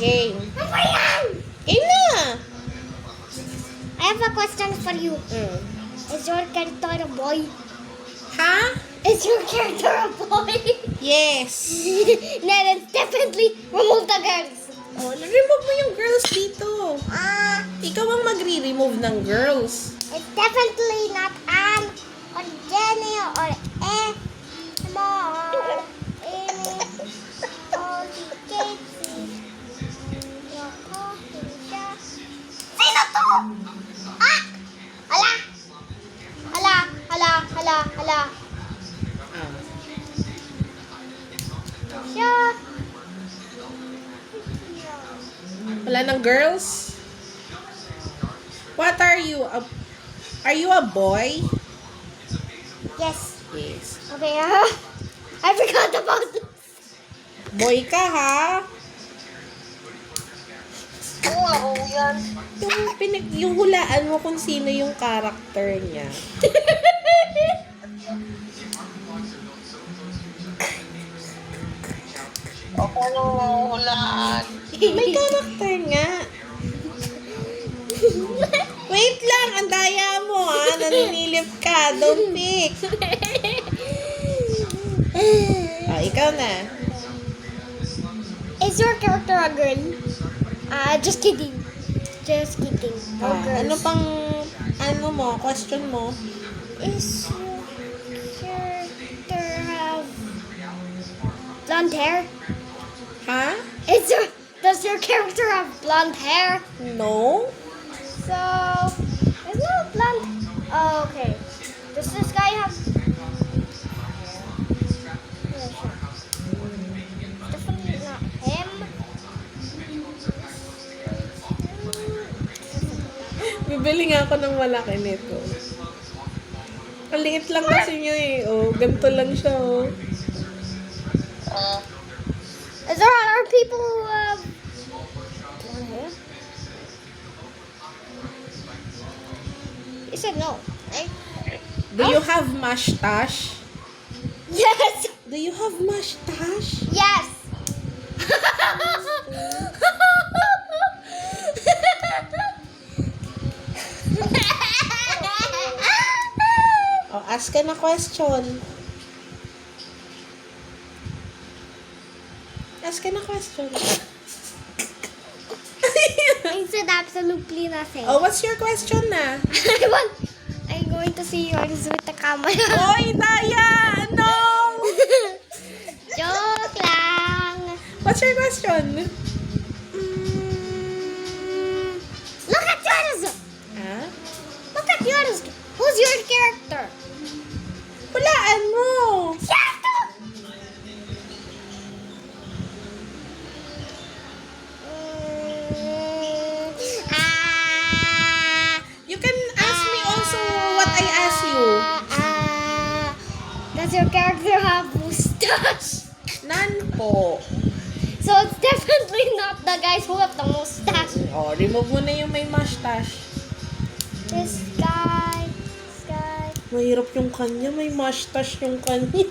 Game. Ano ba yan? Game na! I have a question for you. Is your character a boy? Ha? Is your character a boy? Yes. Then it's definitely remove the girls. Oh, remove mo yung girls dito. Ikaw ang magre-remove ng girls. It's definitely not Anne or Jenny or Emma or Amy or Casey. Sino to? Ah! Hala! Hala! Hala! Hala! Hala! Siya! Wala ng girls? What are you? Are you a boy? Yes. Yes. Okay, I forgot about this. Boy ka, ha? Oo, yan. Yung hulaan mo kung sino yung character niya. Ako nung hulaan. May character nga. Wait lang, ang daya mo, ha? Naninilip ka. Don't pick. Ikaw na. Is your character a girl? Just kidding. Just kidding. No girls. Ano pang, question mo? Is your character have blonde hair? Ha? Does your character have blonde hair? No? So, it's not blonde. Oh, okay. Does this guy have? Yeah, sure. Definitely not him. Bibili nga ako ng malaki nito. Ang liit lang kasi niya eh. Oh, ganito lang siya oh. Is there other people who have blonde hair? You said no, right? Do you have mustache? Yes. Do you have mustache? Yes. Oh, ask ka na question. Ask ka na question. I said absolutely nothing. Oh, what's your question na? I'm going to see yours with the camera. Oy, Daya! No! Joke lang. What's your question? Look at yours. Ha? Look at yours. Who's your character? Hulaan mo! Character. You can ask me also what I ask you. Does your character have mustache? None po. So it's definitely not the guys who have the mustache. Oh, remove mo na yung may mustache. This guy. Mahirap yung kanya, may mustache yung kanya.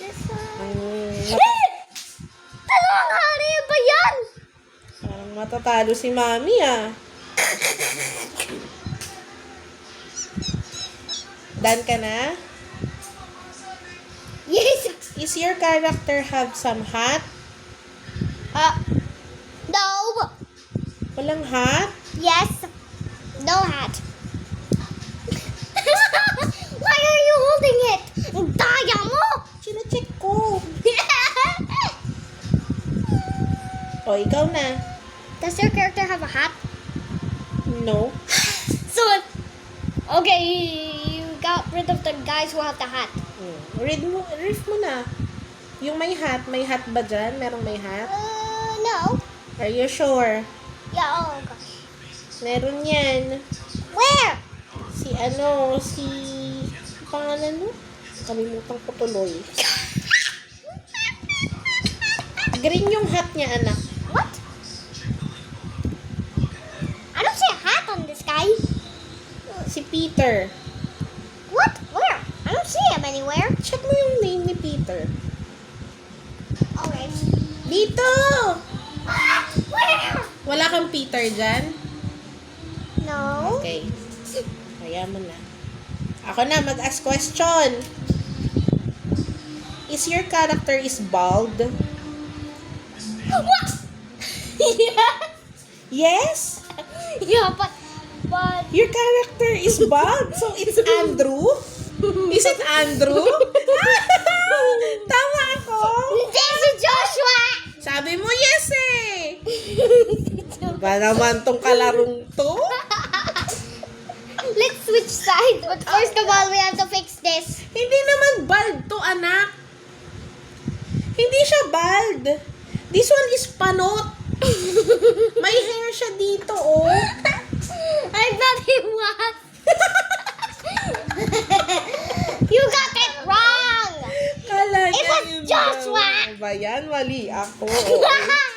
This one. Ang Dalawang hari ba yan? parang matatalo si Mami ah. Done ka na? Yes. Is your character have some hat? No. Walang hat? Yes. No hat. Why are you holding it? Ang daya mo. Sina-check ko. O, ikaw na. Does your character have a hat? No. So, okay, you got rid of the guys who have the hat. Read mo na. Yung may hat ba dyan? Merong may hat? No. Are you sure? Yeah, oh gosh. Meron yan. Where? Si pangalan mo? Kalimutan ko tuloy. Green yung hat niya, anak. What? I don't see a hat on this guy. Si Peter. What? Where? I don't see him anywhere. Check mo yung name ni Peter. Okay. Dito! Where? Wala kang Peter dyan? No. Okay. Kaya mo na. Ako na, mag-ask question. Is your character is bald? What? Yeah. Yes? Yeah, but Your character is bald, so it's Andrew? Is it Andrew? Tama ako? Hindi si Joshua. Sabi mo yes eh. Ba naman tong kalarong to? Let's switch sides. But first of all, we have to fix this. Hindi naman bald to, anak. Hindi siya bald. This one is panot. May hair siya dito, oh. I thought he was. You got it wrong. Kala It niya was yun Joshua. daw. Ba yan? Mali ako. Oo.